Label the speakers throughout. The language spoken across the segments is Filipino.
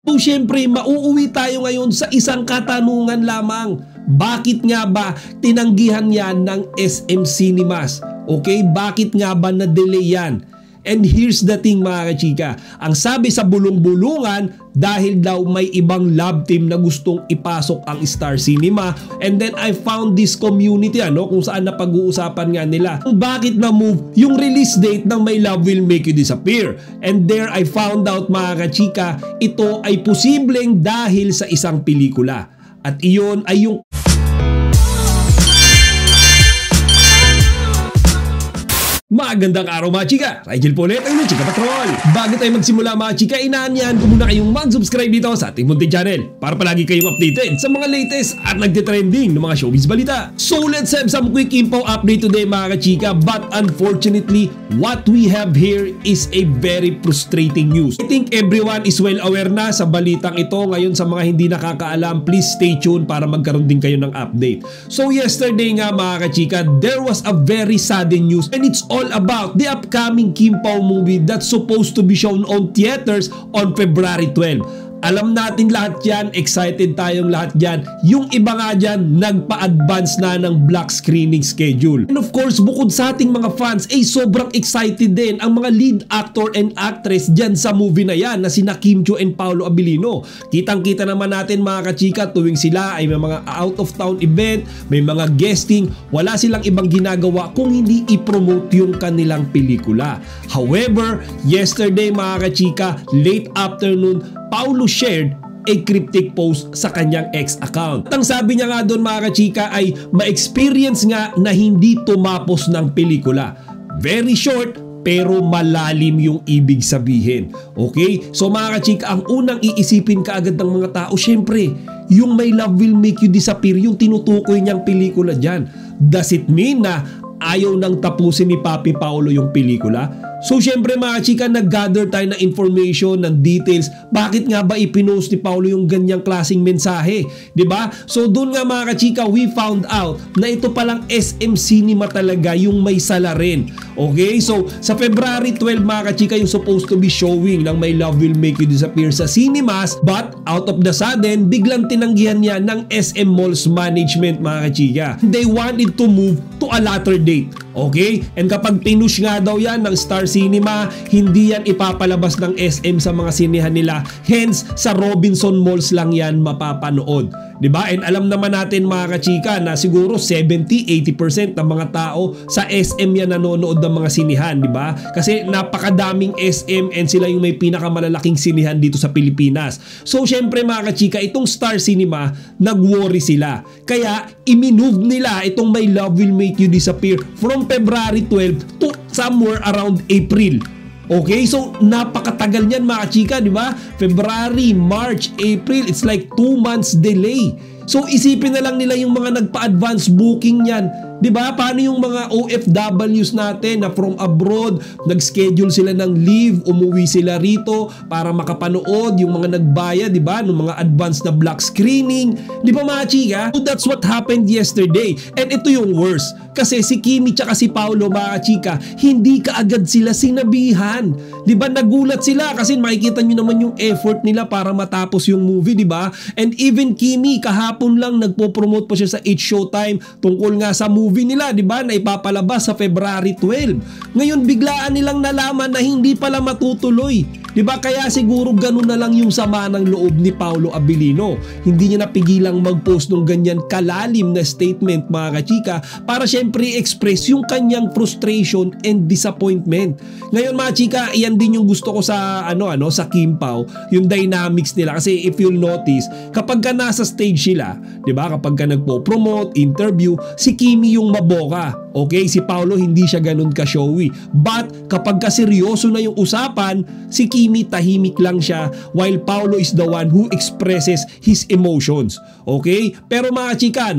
Speaker 1: So syempre, mauuwi tayo ngayon sa isang katanungan lamang. Bakit nga ba tinanggihan yan ng SM Cinemas? Okay, bakit nga ba na-delay yan? And here's the thing mga kachika, ang sabi sa bulong-bulungan dahil daw may ibang love team na gustong ipasok ang Star Cinema. And then I found this community kung saan napag-uusapan nga nila kung bakit na-move yung release date ng My Love Will Make You Disappear. And there I found out mga kachika, ito ay posibleng dahil sa isang pelikula. At iyon ay yung magandang araw mga chika, Rigel po ulit ang inyong Chika Patrol. Bago tayo magsimula mga chika, inaanyan ko muna kayong mag-subscribe dito sa ating munting channel para palagi kayong updated sa mga latest at nagtitrending ng mga showbiz balita. So let's have some quick info update today mga chika, but unfortunately what we have here is a very frustrating news. I think everyone is well aware na sa balitang ito. Ngayon sa mga hindi nakakaalam, please stay tuned para magkaroon din kayo ng update. So yesterday nga mga chika, there was a very sudden news and it's all about the upcoming Kim Pao movie that's supposed to be shown on theaters on February 12. Alam natin lahat yan, excited tayong lahat dyan. Yung iba nga dyan, nagpa-advance na ng block screening schedule. And of course, bukod sa ating mga fans, sobrang excited din ang mga lead actor and actress dyan sa movie na yan na sina Kim Chiu and Paolo Abilino. Kitang-kita naman natin mga kachika, tuwing sila ay may mga out of town event, may mga guesting, wala silang ibang ginagawa kung hindi i-promote yung kanilang pelikula. However, yesterday mga kachika, late afternoon, Paolo shared a cryptic post sa kanyang ex account. Ang sabi niya nga doon mga kachika ay ma-experience nga na hindi tumapos ng pelikula. Very short pero malalim yung ibig sabihin. Okay? So mga kachika, ang unang iisipin kaagad ng mga tao, syempre, yung My Love Will Make You Disappear, yung tinutukoy niyang pelikula dyan. Does it mean na ayaw nang tapusin ni Papi Paolo yung pelikula? So syempre mga chika, nag-gather tayo ng information, ng details. Bakit nga ba ipinost ni Paolo yung ganyang klaseng mensahe? Diba? So doon nga mga kachika, we found out na ito palang SM Cinema talaga yung may salarin. Okay? So sa February 12 mga kachika, yung supposed to be showing ng My Love Will Make You Disappear sa cinemas, but out of the sudden, biglang tinanggihan niya ng SM Malls Management mga kachika. They wanted to move to a later date. Okay? And kapag pinush nga daw yan ng Star Cinema, hindi yan ipapalabas ng SM sa mga sinehan nila. Hence, sa Robinson Malls lang yan mapapanood. Diba? And alam naman natin mga kachika na siguro 70-80% ng mga tao sa SM yan nanonood ng mga sinihan. Diba? Kasi napakadaming SM and sila yung may pinakamalalaking sinihan dito sa Pilipinas. So syempre mga kachika, itong Star Cinema, nag-worry sila. Kaya iminove nila itong My Love Will Make You Disappear from February 12 to somewhere around April. Okay, so napakatagal niyan mga chika, di ba? February, March, April, it's like 2 months delay. So isipin na lang nila yung mga nagpa-advance booking niyan. 'Di ba? Paano yung mga OFWs natin na from abroad, nag-schedule sila ng leave, umuwi sila rito para makapanood, yung mga nagbayad, 'di ba? Ng mga advance na block screening, 'di ba mga chika? So that's what happened yesterday. And ito yung worst. Kasi si Kimi tsaka si Paolo mga chika, hindi kaagad sila sinabihan. 'Di ba? Nagulat sila kasi makikita niyo naman yung effort nila para matapos yung movie, 'di ba? And even Kimi kahapon lang nagpo-promote pa siya sa Showtime tungkol nga sa movie nila, di ba, na ipapalabas sa February 12. Ngayon biglaan nilang nalaman na hindi pala matutuloy. Di ba? Kaya siguro ganun na lang yung sama ng loob ni Paolo Abilino. Hindi niya napigilang mag-post ng ganyan kalalim na statement mga kachika para syempre express yung kanyang frustration and disappointment. Ngayon mga chika, iyan din yung gusto ko sa sa Kim Pao, yung dynamics nila. Kasi if you'll notice, kapag ka nasa stage sila, di ba, kapag ka nagpo-promote, interview, si Kimi yung maboka. Okay, si Paolo hindi siya ganun ka-showy. But kapag ka seryoso na yung usapan, si Kimi tahimik lang siya while Paolo is the one who expresses his emotions. Okay? Pero mga chika,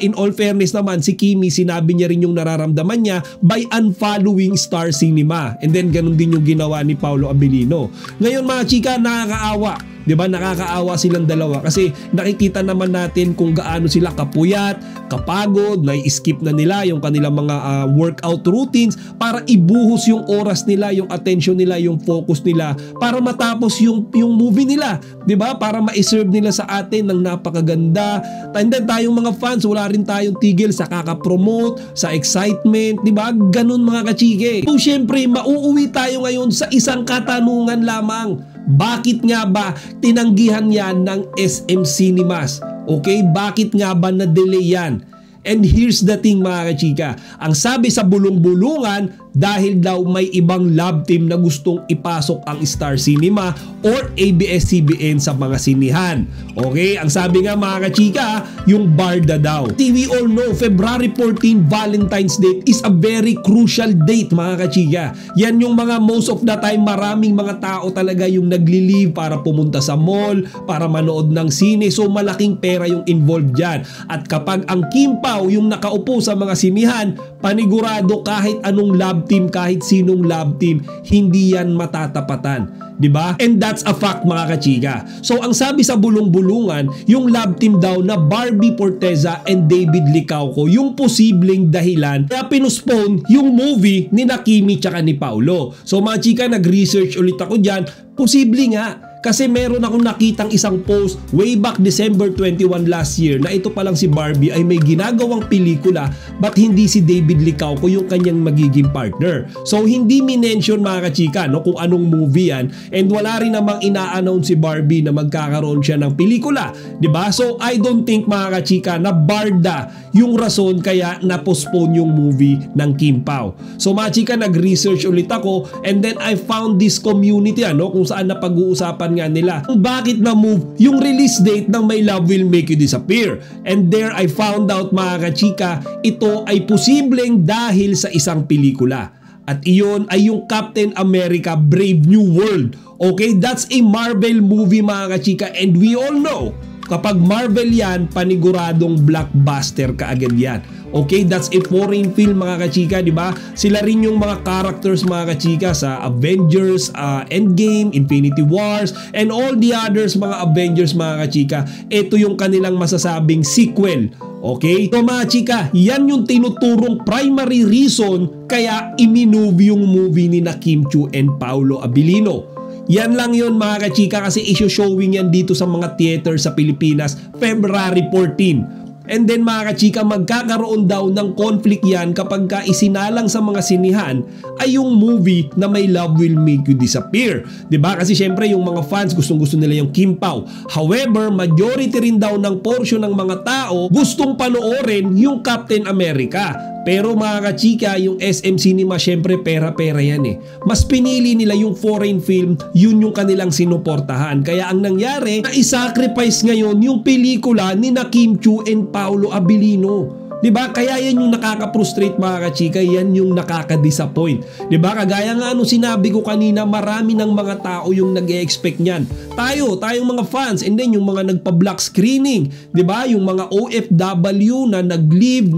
Speaker 1: in all fairness naman, si Kimi sinabi niya rin yung nararamdaman niya by unfollowing Star Cinema. And then ganun din yung ginawa ni Paolo Abilino. Ngayon mga chika, nakakaawa. 'Di ba? Nakakaawa silang dalawa kasi nakikita naman natin kung gaano sila kapuyat, kapagod, na-skip na nila yung kanilang mga workout routines para ibuhos yung oras nila, yung attention nila, yung focus nila para matapos yung movie nila, 'di ba? Para ma-serve nila sa atin ng napakaganda. And then tayong mga fans, wala rin tayong tigil sa kaka-promote, sa excitement, 'di ba? Ganun mga kachike. So syempre, mauuwi tayo ngayon sa isang katanungan lamang. Bakit nga ba tinanggihan yan ng SM Cinemas? Okay, bakit nga ba na-delay yan? And here's the thing mga kachika, ang sabi sa bulong-bulungan, dahil daw may ibang love team na gustong ipasok ang Star Cinema or ABS-CBN sa mga sinihan. Okay, ang sabi nga mga kachika, yung Barda daw. We all know, February 14, Valentine's Day is a very crucial date mga kachika. Yan yung mga most of the time, maraming mga tao talaga yung nagli-leave para pumunta sa mall, para manood ng sine. So malaking pera yung involved dyan. At kapag ang Kim Pao yung nakaupo sa mga sinihan, panigurado kahit anong love team, kahit sinong love team, hindi yan matatapatan, 'di ba? And that's a fact mga kachika. So ang sabi sa bulong-bulungan, yung love team daw na Barbie Forteza and David Licauco yung posibleng dahilan kaya pinuspone yung movie ni Kimi tsaka ni Paulo. So mga chika, nag-research ulit ako diyan, posible nga. Kasi meron akong nakitang isang post way back December 21 last year na ito palang si Barbie ay may ginagawang pelikula but hindi si David Licauco yung kanyang magiging partner. So hindi minention mga kachika no, kung anong movie yan, and wala rin namang ina-announce si Barbie na magkakaroon siya ng pelikula, 'di ba? So I don't think mga kachika na Barda yung rason kaya na-postpone yung movie ng Kim Pao. So mga chika, nag-research ulit ako and then I found this community kung saan napag-uusapan nga nila kung bakit na-move yung release date ng My Love Will Make You Disappear. And there I found out mga kachika, ito ay posibleng dahil sa isang pelikula. At iyon ay yung Captain America Brave New World. Okay, that's a Marvel movie mga kachika, and we all know kapag Marvel yan, paniguradong blockbuster kaagad yan. Okay, that's a foreign film mga kachika, di ba? Sila rin yung mga characters mga kachika sa Avengers, Endgame, Infinity Wars, and all the others mga Avengers mga kachika. Ito yung kanilang masasabing sequel. Okay? So mga chika, yan yung tinuturong primary reason kaya iminove yung movie ni Kim Chiu and Paolo Abilino. Yan lang yun mga kachika, kasi issue-showing yan dito sa mga theater sa Pilipinas February 14. And then mga kachika, magkakaroon daw ng conflict yan kapag ka isinalang sa mga sinihan ay yung movie na My Love Will Make You Disappear. 'Di ba? Kasi syempre yung mga fans gustong-gusto nila yung Kim Pao. However, majority rin daw ng portion ng mga tao gustong panoorin yung Captain America. Pero mga kachika, yung SM Cinema syempre pera-pera yan eh. Mas pinili nila yung foreign film, yun yung kanilang sinuportahan. Kaya ang nangyari, na-sacrifice ngayon yung pelikula ni Kim Chiu and Paolo Abilino. 'Di ba? Kaya yan yung nakaka-frustrate mga kachika, yan yung nakaka-disappoint. 'Di ba? Kagaya nga sinabi ko kanina, marami ng mga tao yung nag-e-expect niyan. Tayong mga fans, and then yung mga nagpa-block screening, 'di ba? Yung mga OFW na nag-leave,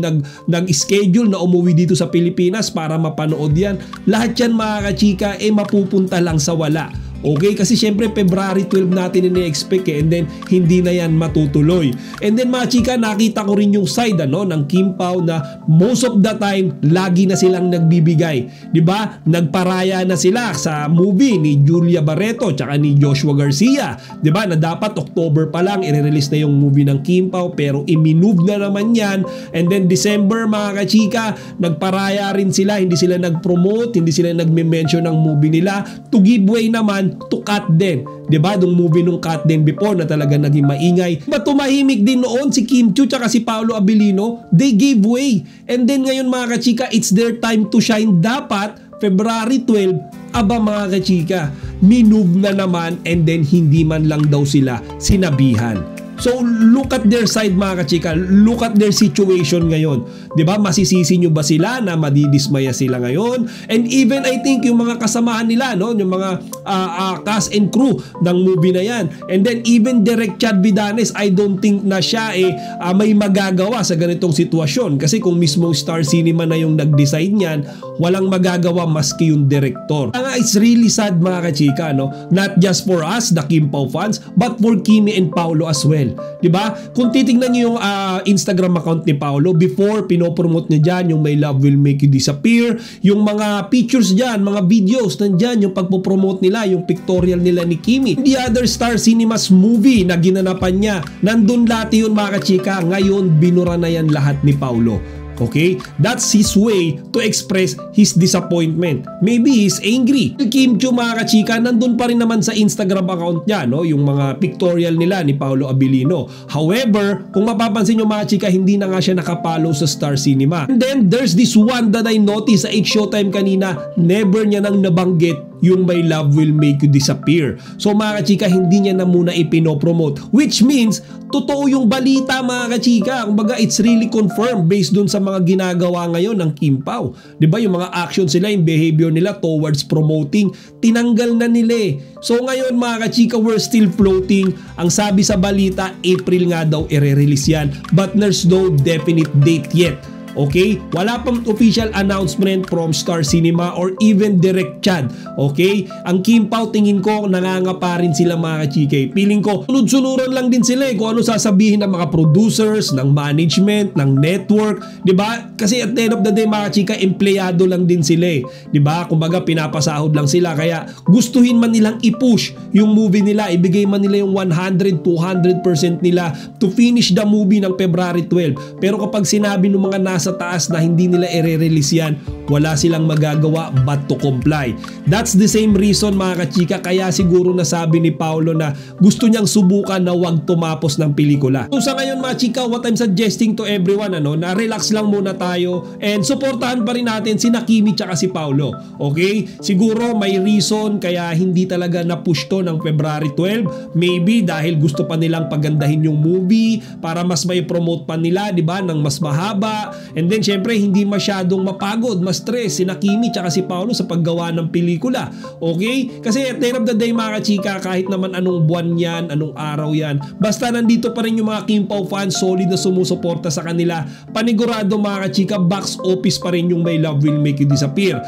Speaker 1: nag-schedule na umuwi dito sa Pilipinas para mapanood yan. Lahat yan mga kachika mapupunta lang sa wala. Okay, kasi syempre February 12 natin ini-expect and then hindi na yan matutuloy. And then mga chika, nakita ko rin yung side ng Kim Pao na most of the time lagi na silang nagbibigay. 'Di ba? Nagparaya na sila sa movie ni Julia Barreto tsaka ni Joshua Garcia. 'Di ba? Na dapat October pa lang i-release na yung movie ng Kim Pao, pero i-move na naman yan. And then December mga kachika, nagparaya rin sila, hindi sila nag-promote, hindi sila nagme-mention ng movie nila. To give way naman to Cut din. 'Di ba? Yung movie nung Cut din before na talaga naging maingay. But tumahimik din noon si Kim Chiu tsaka si Paolo Abilino. They gave way. And then ngayon mga kachika, it's their time to shine. Dapat February 12, aba mga kachika, minove na naman, and then hindi man lang daw sila sinabihan. So look at their side mga kachika, look at their situation ngayon. 'Di ba? Masisisi nyo ba sila na madidismaya sila ngayon? And even I think yung mga kasamahan nila, no, yung mga cast and crew ng movie na yan. And then even Direk Chad Vidanes, I don't think na siya may magagawa sa ganitong sitwasyon. Kasi kung mismong Star Cinema na yung nag-design niyan, walang magagawa maski yung director. It's really sad mga kachika, no? Not just for us, the Kim Pao fans, but for Kimi and Paolo as well. 'Di ba? Kung titingnan niyo yung Instagram account ni Paolo, before pinopromote niya dyan yung My Love Will Make You Disappear, yung mga pictures dyan, mga videos nandyan, yung pagpopromote nila, yung pictorial nila ni Kimi. The other Star Cinemas movie na ginanapan niya, nandun lahat yun mga kachika. Ngayon binura na yan lahat ni Paolo. Okay? That's his way to express his disappointment. Maybe he's angry. Kim Chiu mga kachika, nandun pa rin naman sa Instagram account niya, no? Yung mga pictorial nila ni Paolo Abilino. However, kung mapapansin nyo mga kachika, hindi na nga siya nakapollow sa Star Cinema. And then, there's this one that I noticed sa 8 Showtime kanina, never niya nang nabanggit yung My Love Will Make You Disappear. So mga kachika, hindi niya na muna ipinopromote. Which means, totoo yung balita mga kachika. Kumbaga, it's really confirmed based dun sa mga ginagawa ngayon ng Kim Pao. Diba yung mga actions nila, yung behavior nila towards promoting, tinanggal na nila. So ngayon mga kachika, we're still floating. Ang sabi sa balita, April nga daw i-release yan. But there's no definite date yet. Okay? Wala pang official announcement from Star Cinema or even Direk Chad. Okay? Ang Kim Pao, tingin ko, nangangapa rin sila mga kachika. Feeling ko, sunod-sunuran lang din sila kung ano sasabihin ng mga producers, ng management, ng network. Diba? Kasi at the end of the day mga kachika, empleyado lang din sila. Diba? Kumbaga, pinapasahod lang sila. Kaya gustuhin man nilang i-push yung movie nila, ibigay man nila yung 100, 200% nila to finish the movie ng February 12. Pero kapag sinabi ng mga nasa taas na hindi nila i-release yan, wala silang magagawa but to comply. That's the same reason mga kachika, kaya siguro nasabi ni Paolo na gusto niyang subukan na wag tumapos ng pelikula. So sa ngayon mga chika, what I'm suggesting to everyone, na relax lang muna tayo and suportahan pa rin natin si Kimi tsaka si Paolo. Okay? Siguro may reason kaya hindi talaga na-push to ng February 12. Maybe dahil gusto pa nilang pagandahin yung movie para mas may promote pa nila, di ba, ng mas mahaba. And then syempre hindi masyadong mapagod, mas stress si Kimi tsaka si Paolo sa paggawa ng pelikula. Okay? Kasi at the end of the day mga kachika, kahit naman anong buwan yan, anong araw yan, basta nandito pa rin yung mga Kim Pao fans, solid na sumusuporta sa kanila, panigurado mga kachika, box office pa rin yung My Love Will Make You Disappear.